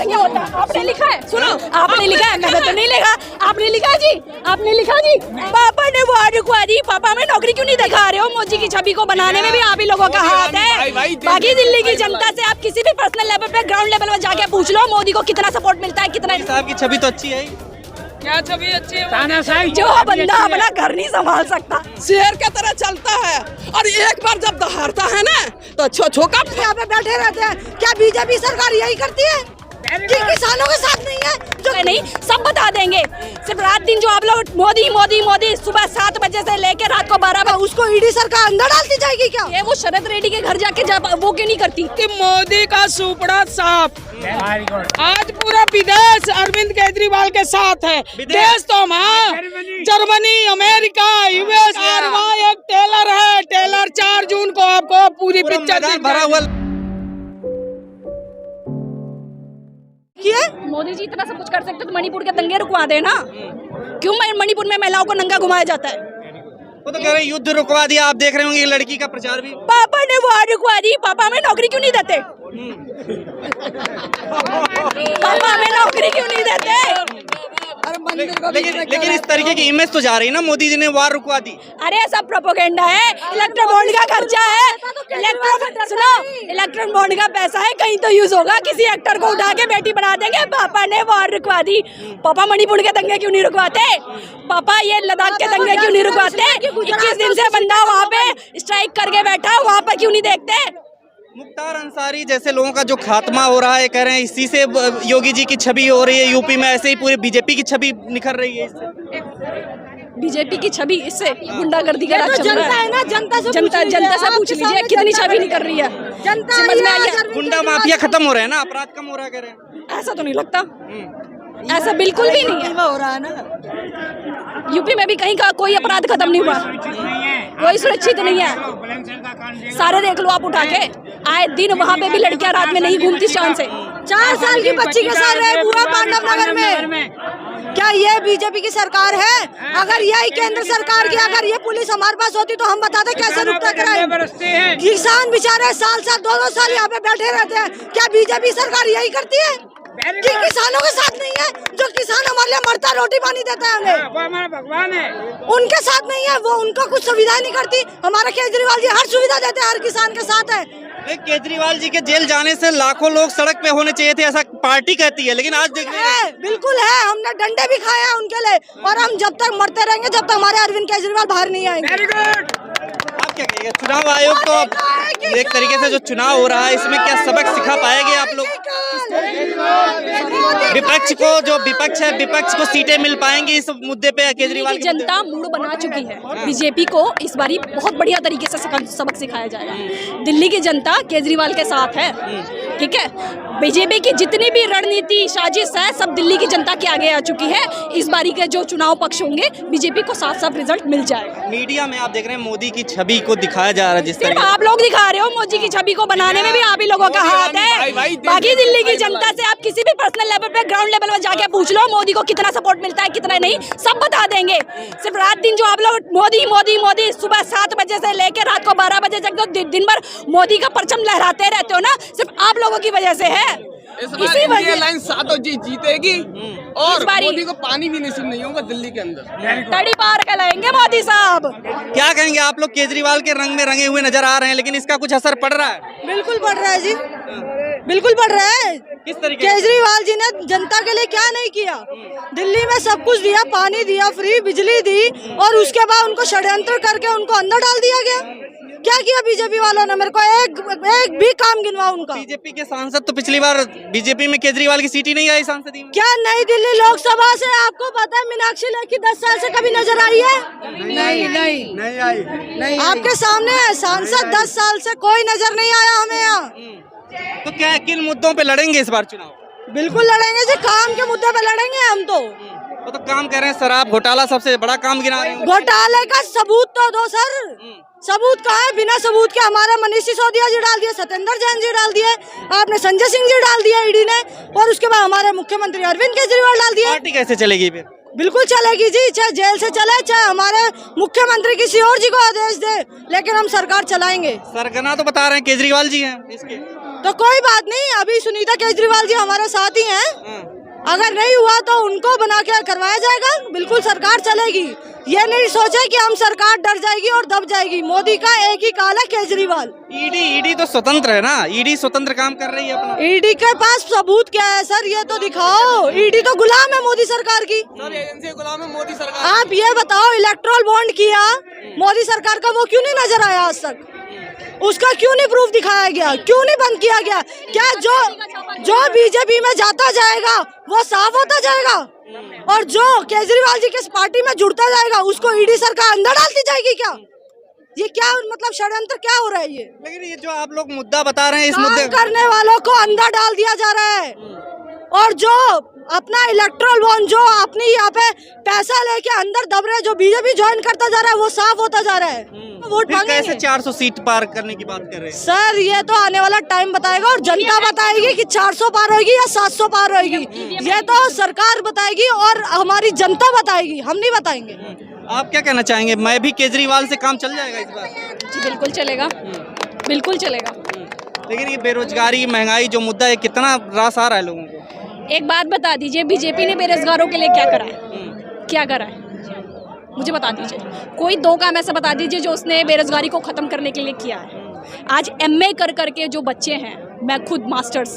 ऐसा क्या होता है? आपने लिखा है, सुनो, आपने लिखा है, मैंने तो नहीं लिखा। आपने लिखा जी, आपने लिखा जी। पापा ने वो रुकवा दी। पापा में नौकरी क्यों नहीं दिखा रहे हो? मोदी की छवि को बनाने में भी आप ही लोगों का हाथ है। बाकी दिल्ली की जनता से आप किसी भी पर्सनल लेवल पे, ग्राउंड लेवल पर जाके पूछ लो मोदी को कितना सपोर्ट मिलता है, कितना। साहब की छवि तो अच्छी है, क्या छवि अच्छी है? जो बंदा अपना घर नहीं संभाल सकता, शेर के तरह चलता है और एक बार जब दहाड़ता है ना तो छोका यहाँ पे बैठे रहते हैं। क्या बीजेपी सरकार यही करती है कि किसानों के साथ नहीं है? जो नहीं सब बता देंगे। सिर्फ रात दिन जो आप लोग मोदी मोदी मोदी सुबह 7 बजे से लेकर रात को 12 बजे, उसको ईडी सरकार अंदर डालती जाएगी क्या? ये वो शरद रेड्डी के घर जाके जब वो क्यों नहीं करती? कि मोदी का सुपड़ा साफ आज पूरा विदेश अरविंद केजरीवाल के साथ है। देश तो जर्मनी, अमेरिका, यूएस। वहाँ एक टेलर है, टेलर 4 जून को आपको पूरी पिक्चर भरा हुआ। मोदी जी इतना सब कुछ कर सकते तो मणिपुर के दंगे रुकवा देना। क्यों मणिपुर में महिलाओं को नंगा घुमाया जाता है? वो तो कह रहे हैं युद्ध रुकवा दिया। आप देख रहे होंगे लड़की का प्रचार भी। पापा ने वो रुकवा दी। पापा में नौकरी क्यों नहीं देते? पापा में नौकरी क्यों नहीं देते? लेकिन इस तरीके की इमेज तो जा रही है ना, मोदी जी ने वार रुकवा दी। अरे सब प्रोपोगेंडा है। इलेक्ट्रो बॉन्ड का खर्चा है। सुनो, इलेक्ट्रो बॉन्ड का पैसा है, कहीं तो यूज होगा। किसी एक्टर को उठा के बेटी बना देंगे। पापा ने वार रुकवा दी। पापा मणिपुर के दंगे क्यों नहीं रुकवाते? पापा ये लद्दाख के दंगे क्यों नहीं रुकवाते? 21 दिन से बंदा वहाँ पे स्ट्राइक करके बैठा, वहाँ पर क्यों नहीं देखते? मुख्तार अंसारी जैसे लोगों का जो खात्मा हो रहा है, कह रहे हैं इसी से योगी जी की छवि हो रही है यूपी में, ऐसे ही पूरी बीजेपी की छवि निखर रही है इससे। बीजेपी की छवि इससे गुंडागर्दी का राज चल रहा जनता है ना, जनता से पूछ लीजिए कितनी छवि निकल रही है। जनता समझ में आई है? गुंडा माफिया खत्म हो रहे हैं ना, अपराध कम हो रहा है, कह रहे हैं। ऐसा तो नहीं लगता, ऐसा बिल्कुल भी नहीं है। हो रहा है ना, यूपी में भी कहीं का कोई अपराध खत्म नहीं हुआ, कोई सुरक्षित नहीं है। सारे देख लो आप उठा के, आए दिन वहाँ पे भी लड़कियां रात में नहीं घूमती शान से। 4 साल की बच्ची के साथ रहे पूरा पांडव नगर में। क्या ये बीजेपी की सरकार है? अगर यही केंद्र सरकार की अगर ये पुलिस हमारे पास होती तो हम बताते कैसे रुकता कराए। किसान बेचारे साल 2-2 साल यहाँ पे बैठे रहते हैं। क्या बीजेपी सरकार यही करती है कि किसानों के साथ नहीं है? जो किसान हमारे लिए मरता रोटी पानी देता है हमें, वो हमारा भगवान है, उनके साथ नहीं है। वो उनको कुछ सुविधा नहीं करती। हमारे केजरीवाल जी हर सुविधा देते हैं, हर किसान के साथ है। केजरीवाल जी के जेल जाने से लाखों लोग सड़क पे होने चाहिए थे, ऐसा पार्टी कहती है, लेकिन आज देख रहे हैं। बिल्कुल है, हमने डंडे भी खाए हैं उनके लिए, और हम जब तक मरते रहेंगे जब तक हमारे अरविंद केजरीवाल बाहर नहीं आएंगे। आप क्या कहेंगे? चुनाव आयोग तो अब एक तरीके से जो चुनाव हो रहा है इसमें क्या सबक सिखा पाएंगे आप लोग? विपक्ष है विपक्ष को सीटें मिल पाएंगी इस मुद्दे पे? केजरीवाल की जनता मूड बना चुकी है। बीजेपी को इस बारी बहुत बढ़िया तरीके से सबक सिखाया जाएगा। दिल्ली की जनता केजरीवाल के साथ है, ठीक है। बीजेपी की जितनी भी रणनीति साजिश है सब दिल्ली की जनता के आगे आ चुकी है। इस बारी के जो चुनाव पक्ष होंगे बीजेपी को साफ रिजल्ट मिल जाएगा। मीडिया में आप देख रहे हैं मोदी की छवि को दिखाया जा रहा है, जिस तरह आप लोग दिखा रहे हो। मोदी की छवि को बनाने में भी आप ही लोगों का हाथ है। बाकी दिल्ली की जनता से आप किसी भी पर्सनल लेवल पे, ग्राउंड लेवल पर जाके पूछ लो मोदी को कितना सपोर्ट मिलता है, कितना नहीं, सब बता देंगे। सिर्फ रात दिन जो आप लोग मोदी मोदी मोदी सुबह 7 बजे से लेकर रात को 12 बजे तक दिन भर मोदी का परचम लहराते रहते हो ना, सिर्फ आप लोगों की वजह से है। इसी वजह लाइन सातों जीतेगी और मोदी को पानी भी नसीब नहीं होगा दिल्ली के अंदर। तड़ी पार के लाएंगे मोदी साहब। क्या कहेंगे आप लोग? केजरीवाल के रंग में रंगे हुए नजर आ रहे हैं, लेकिन इसका कुछ असर पड़ रहा है? बिल्कुल पड़ रहा है जी, बिल्कुल पड़ रहा है। किस तरीके? केजरीवाल जी ने जनता के लिए क्या नहीं किया? दिल्ली में सब कुछ दिया, पानी दिया, फ्री बिजली दी, और उसके बाद उनको षड्यंत्र करके उनको अंदर डाल दिया गया। क्या किया बीजेपी वालों ने? मेरे को एक भी काम गिनवा उनका। बीजेपी के सांसद तो पिछली बार बीजेपी में केजरीवाल की सीट ही नहीं आई सांसदी में। क्या नई दिल्ली लोकसभा से आपको पता है मीनाक्षी लेखी 10 साल से कभी नजर आई है? नहीं आई। आपके सामने है सांसद, 10 साल से कोई नजर नहीं आया हमें यहाँ। तो क्या किन मुद्दों पे लड़ेंगे इस बार चुनाव? बिल्कुल लड़ेंगे जी, काम के मुद्दे पे लड़ेंगे हम तो। वो तो काम कर रहे हैं, शराब घोटाला सबसे बड़ा काम गिना रहे हैं। घोटाले का सबूत तो दो सर। सबूत कहाँ है? बिना सबूत के हमारे मनीष सिसोदिया जी डाल दिए, सत्येंद्र जैन जी डाल दिए, आपने संजय सिंह जी डाल दिया ईडी ने, और उसके बाद हमारे मुख्यमंत्री अरविंद केजरीवाल डाल दिए। पार्टी कैसे चलेगी फिर? बिल्कुल चलेगी जी, चाहे जेल से चले, चाहे हमारे मुख्यमंत्री किसी और जी को आदेश दे, लेकिन हम सरकार चलाएंगे। सरगना तो बता रहे हैं केजरीवाल जी हैं इसके। तो कोई बात नहीं, अभी सुनीता केजरीवाल जी हमारे साथ ही हैं। अगर नहीं हुआ तो उनको बना के करवाया जाएगा, बिल्कुल सरकार चलेगी। ये नहीं सोचे कि हम सरकार डर जाएगी और दब जाएगी। मोदी का एक ही काल है, केजरीवाल। ईडी तो स्वतंत्र है ना, ईडी स्वतंत्र काम कर रही है अपना। ईडी के पास सबूत क्या है सर, ये तो दिखाओ। ईडी तो गुलाम है मोदी सरकार की। सर एजेंसी गुलाम है मोदी सरकार। आप ये बताओ, इलेक्ट्रोल बॉन्ड किया मोदी सरकार का, वो क्यों नहीं नजर आया आज तक? उसका क्यों नहीं प्रूफ दिखाया गया, क्यों नहीं बंद किया गया? क्या जो बीजेपी में जाता जाएगा वो साफ होता जाएगा, और जो केजरीवाल जी की पार्टी में जुड़ता जाएगा उसको ईडी सरकार अंदर डालती जाएगी क्या? ये क्या मतलब षड्यंत्र क्या हो रहा है ये? लेकिन ये जो आप लोग मुद्दा बता रहे हैं, इस काम मुद्दे करने वालों को अंदर डाल दिया जा रहा है, और जो अपना इलेक्ट्रोल बॉन्ड, जो अपनी यहाँ पे पैसा लेके अंदर दब रहे, जो बीजेपी ज्वाइन करता जा रहा है, वो साफ होता जा रहा है। वोट फिर कैसे मांगेंगे 400 सीट पार करने की बात कर रहे हैं? सर, ये तो आने वाला टाइम बताएगा, और जनता बताएगी कि 400 पार होगी या 700 पार होगी। ये तो सरकार बताएगी और हमारी जनता बताएगी, हम नहीं बताएंगे। आप क्या कहना चाहेंगे? मैं भी केजरीवाल से काम चल जाएगा इस बार? जी बिल्कुल चलेगा, बिल्कुल चलेगा। लेकिन ये बेरोजगारी, महंगाई जो मुद्दा है, कितना रास आ रहा है लोगों को? एक बात बता दीजिए, बीजेपी ने बेरोजगारों के लिए क्या करा है? क्या करा है मुझे बता दीजिए। कोई दो काम ऐसा बता दीजिए जो उसने बेरोजगारी को खत्म करने के लिए किया है। आज एमए कर करके जो बच्चे हैं, मैं खुद मास्टर्स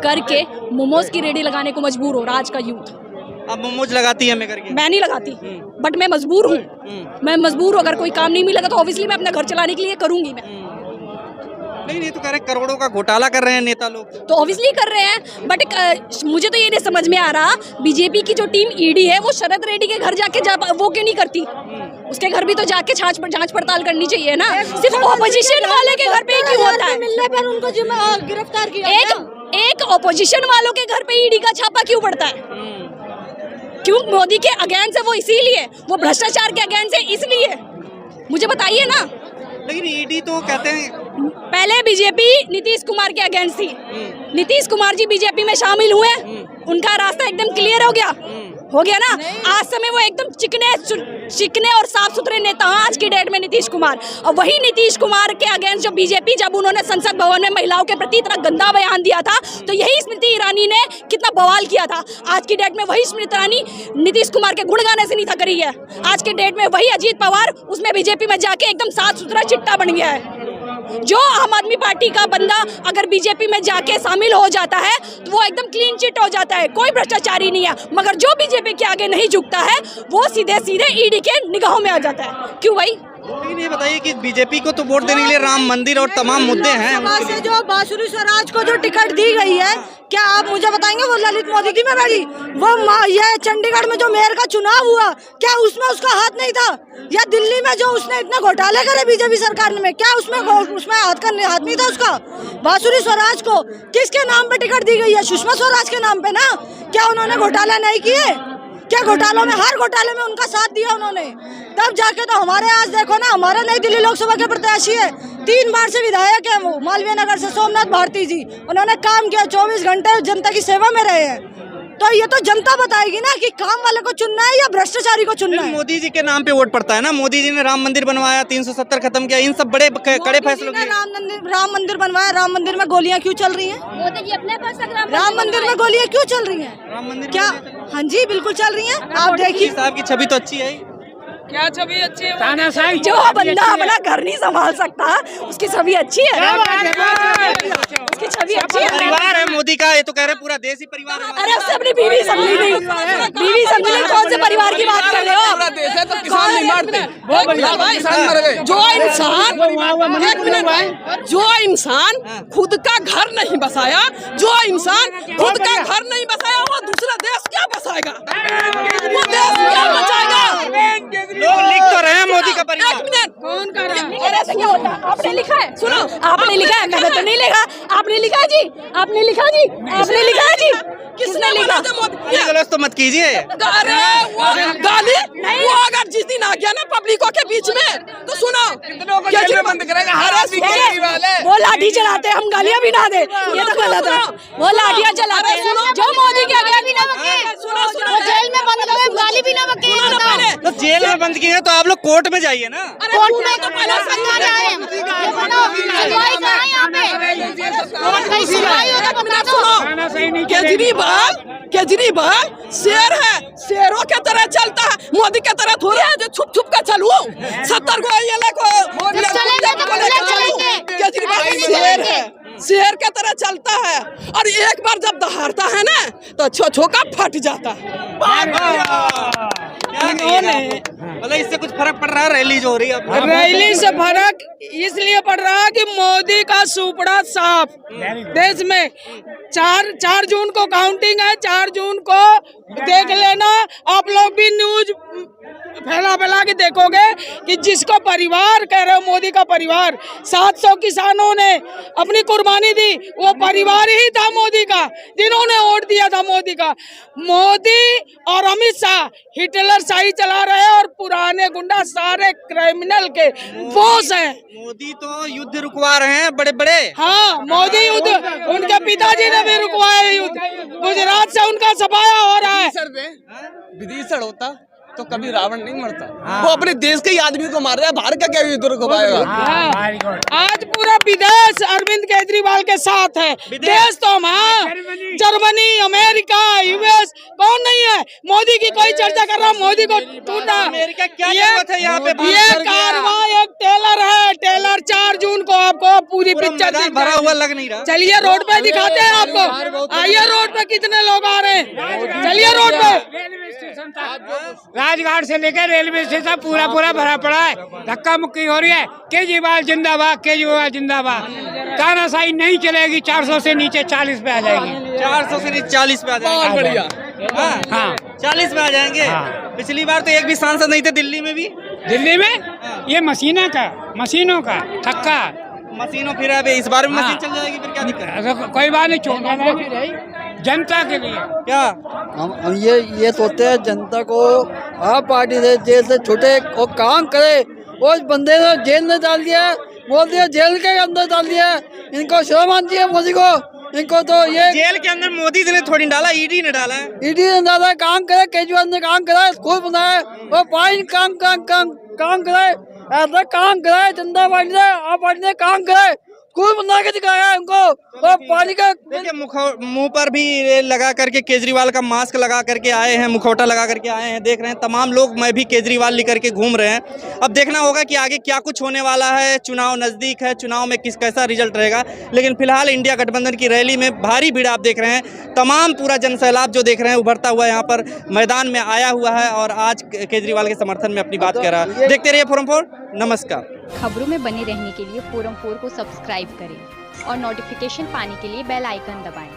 करके मोमोज की रेडी लगाने को मजबूर हो रहा आज का यूथ। आप मोमोज लगाती है मैं करके? मैं नहीं लगाती, बट मैं मजबूर हूँ। मैं मजबूर हूँ, अगर कोई काम नहीं मिलेगा तो ऑब्वियसली मैं अपना घर चलाने के लिए करूंगी मैं। नहीं, ये तो कह रहे करोड़ों का घोटाला कर रहे हैं नेता लोग। तो ऑब्वियसली कर रहे हैं, बट मुझे तो ये नहीं समझ में आ रहा, बीजेपी की जो टीम ईडी है वो शरद रेड्डी के घर जाके वो क्यों नहीं करती? उसके घर भी तो जाके जांच पड़ताल करनी चाहिए ना। सिर्फ ऑपोजिशन वाले के घर पे क्यों होता है? मिलने पर उनको गिरफ्तार किया। एक ऑपोजिशन वालों के घर पे ईडी का छापा क्यों पड़ता है? क्यों? मोदी के अगेंस्ट है वो, इसीलिए। वो भ्रष्टाचार के अगेंस्ट है इसलिए। मुझे बताइए ना। लेकिन ईडी तो कहते हैं पहले बीजेपी नीतीश कुमार के अगेंस्ट थी, नीतीश कुमार जी बीजेपी में शामिल हुए, उनका रास्ता एकदम क्लियर हो गया ना। आज समय वो एकदम चिकने और साफ सुथरे नेता हैं आज की डेट में नीतीश कुमार। और वही नीतीश कुमार के अगेंस्ट जो बीजेपी, जब उन्होंने संसद भवन में महिलाओं के प्रति इतना गंदा बयान दिया था, तो यही स्मृति ईरानी ने कितना बवाल किया था। आज की डेट में वही स्मृति ईरानी नीतीश कुमार के गुण गाने से नहीं थक रही है। आज के डेट में वही अजीत पवार उसमें बीजेपी में जाके एकदम साफ सुथरा चिट्टा बन गया है। जो आम आदमी पार्टी का बंदा अगर बीजेपी में जाके शामिल हो जाता है तो वो एकदम क्लीन चिट हो जाता है, कोई भ्रष्टाचारी नहीं है। मगर जो बीजेपी के आगे नहीं झुकता है वो सीधे सीधे ईडी के निगाहों में आ जाता है। क्यों भाई? लेकिन ये बताइए कि बीजेपी को तो वोट देने के लिए राम मंदिर और तमाम मुद्दे हैं। से जो बांसुरी स्वराज को जो टिकट दी गई है, क्या आप मुझे बताएंगे वो ललित मोदी की में बैठी? वो ये चंडीगढ़ में जो मेयर का चुनाव हुआ, क्या उसमें उसका हाथ नहीं था? या दिल्ली में जो उसने इतने घोटाले करे बीजेपी सरकार में, क्या उसमें हाथ नहीं था उसका? बांसुरी स्वराज को किसके नाम पे टिकट दी गई है? सुषमा स्वराज के नाम पे ना। क्या उन्होंने घोटाला नहीं किए? क्या घोटालों में, हर घोटाले में उनका साथ दिया उन्होंने? तब जाके तो हमारे आज देखो ना, हमारे नई दिल्ली लोकसभा के प्रत्याशी है, 3 बार से विधायक है वो, मालवीय नगर से सोमनाथ भारती जी। उन्होंने काम किया, 24 घंटे जनता की सेवा में रहे हैं। तो ये तो जनता बताएगी ना कि काम वाले को चुनना है या भ्रष्टाचारी को चुनना है। मोदी जी के नाम पे वोट पड़ता है ना। मोदी जी ने राम मंदिर बनवाया, 370 खत्म किया, इन सब बड़े कड़े फैसलों के। राम मंदिर बनवाया, राम मंदिर में गोलियां क्यों चल रही हैं? मोदी जी अपने पास राम मंदिर में गोलियां क्यों चल रही हैं? राम मंदिर क्या? हाँ जी, बिल्कुल चल रही हैं। आप देखिए, साहब की छवि तो अच्छी है। क्या छवि अच्छी है? जो बंदा अपना घर नहीं संभाल सकता उसकी छवि अच्छी है, उसकी छवि अच्छी है। परिवार है मोदी का, ये तो कह रहे पूरा देश ही परिवार है। अरे उससे अपनी बीवी समझी नहीं, बीवी समझी नहीं, कौन से परिवार की बात कर रहे हो? पूरा देश है तो किसान नहीं मारते, किसान मर गए। जो इंसान खुद का घर नहीं बसाया, जो इंसान खुद का घर नहीं बसाया, वो दूसरा देश क्या बसाएगा? वो देश क्या बचाएगा? लोग लिख तो रहे हैं मोदी का परिवार। एक मिनट, कौन कर रहा है? ऐसे क्या होता है? आपने लिखा है? सुनो, आपने लिखा है, मैंने तो नहीं लिखा। आपने लिखा है जी, आपने लिखा जी, आपने लिखा है जी। किसने लिखा? गलत तो मत कीजिए। अरे वो गाली, वो अगर जिस दिन आ गया ना पब्लिकों के बीच में, तो सुनो, कितनों को जेल में बंद करेगा? हर आदमी केजरीवाल है। वो लाठी चलाते हैं, हम गालियां भी ना दे, ये तो गलत है। वो लाठियां चलाते हैं, जो मोदी के आगे भी ना बके, वो जेल में बंद करें, गाली भी ना बके। तो जेल में बंद किए तो आप लोग कोर्ट में जाइए ना। कोर्ट में तो पहले सरकार आए, केजरीवाल शेर है, शेरों के तरह चलता है, मोदी के तरह थोड़ी है जो छुप छुप कर चलू 70 को केजरीवाल शेर है, शेर के तरह चलता है और एक बार जब दहाड़ता है ना तो छोका फट जाता है। मतलब इससे कुछ फर्क पड़ रहा है रैली जो हो रही है? रैली से फर्क इसलिए पड़ रहा है कि मोदी का सुपड़ा साफ देश में 4 जून को काउंटिंग है, 4 जून को देख लेना आप लोग भी न्यूज फैला के देखोगे कि जिसको परिवार कह रहे हो मोदी का परिवार 700 किसानों ने अपनी कुर्बानी दी, वो परिवार ही था मोदी का जिन्होंने वोट दिया था मोदी का। मोदी और अमित शाह हिटलर शाही चला रहे हैं और पुराने गुंडा सारे क्रिमिनल के बॉस हैं। मोदी तो युद्ध रुकवा रहे हैं बड़े बड़े। हाँ, मोदी युद्ध, उनके पिताजी ने भी रुकवाया युद्ध, गुजरात से उनका सफाया हो रहा है। विदिशा होता तो कभी रावण नहीं मरता। वो अपने देश के ही आदमी को मार रहा है, भारत का क्या युद्ध रुकवाएगा? आज पूरा विदेश अरविंद केजरीवाल के साथ है। देश तो जर्मनी, अमेरिका, यूएस कौन नहीं है? मोदी की कोई चर्चा कर रहा, मोदी को टूटा। अमेरिका क्या जरूरत है यहाँ पे? ये कारवां एक टेलर है, टेलर 4 जून को आपको पूरी पिक्चर भरा हुआ लग नहीं रहा। चलिए रोड पे दिखाते हैं आपको, आइए रोड पे कितने लोग आ रहे हैं, चलिए रोड पे। राजघाट से लेकर रेलवे स्टेशन पूरा भरा पड़ा है, धक्का मुक्की हो रही है। केजरीवाल जिंदाबाद, केजरीवाल जिंदाबाद। तानाशाही नहीं चलेगी, 400 से नीचे 40 पे आ जाएगी। 400 से नीचे 40 पे आ जाएंगे। बहुत बढ़िया। हाँ 40 पे आ जाएंगे। पिछली बार तो एक भी सांसद नहीं थे दिल्ली में भी। दिल्ली में ये मशीनों का थक्का मशीनों फिर अब इस बार में मशीन चल जाएगी, फिर क्या दिक्कत है? कोई बात नहीं, छोड़ना जनता के लिए। क्या हम ये सोचते हैं जनता को आप पार्टी से जेल से छूटे और काम करे। उस बंदे ने जेल में डाल दिया, मोदी ने जेल के अंदर डाल दिया। इनको शर्म आनी चाहिए मोदी को। इनको तो ये जेल के अंदर मोदी ने थोड़ी डाला, ईडी ने डाला है। ईडी ने डाला, काम करे। केजरीवाल ने काम करा, स्कूल बनाया और पानी काम करे, ऐसा काम कराए। जनता पार्टी ने, आप पार्टी ने काम कराए, स्कूल बना के दिखाया उनको। और पानी का देखिए मुंह पर भी लगा करके केजरीवाल का मास्क लगा करके आए हैं, मुखौटा लगा करके आए हैं। देख रहे हैं तमाम लोग, मैं भी केजरीवाल लेकर के घूम रहे हैं। अब देखना होगा कि आगे क्या कुछ होने वाला है। चुनाव नजदीक है, चुनाव में कैसा रिजल्ट रहेगा। लेकिन फिलहाल इंडिया गठबंधन की रैली में भारी भीड़ आप देख रहे हैं। तमाम पूरा जनसैलाब जो देख रहे हैं उभरता हुआ यहाँ पर मैदान में आया हुआ है और आज केजरीवाल के समर्थन में अपनी बात कह रहा है। देखते रहिए फोरम 4। नमस्कार। खबरों में बने रहने के लिए फोरम 4 को सब्सक्राइब करें और नोटिफिकेशन पाने के लिए बेल आइकन दबाएं।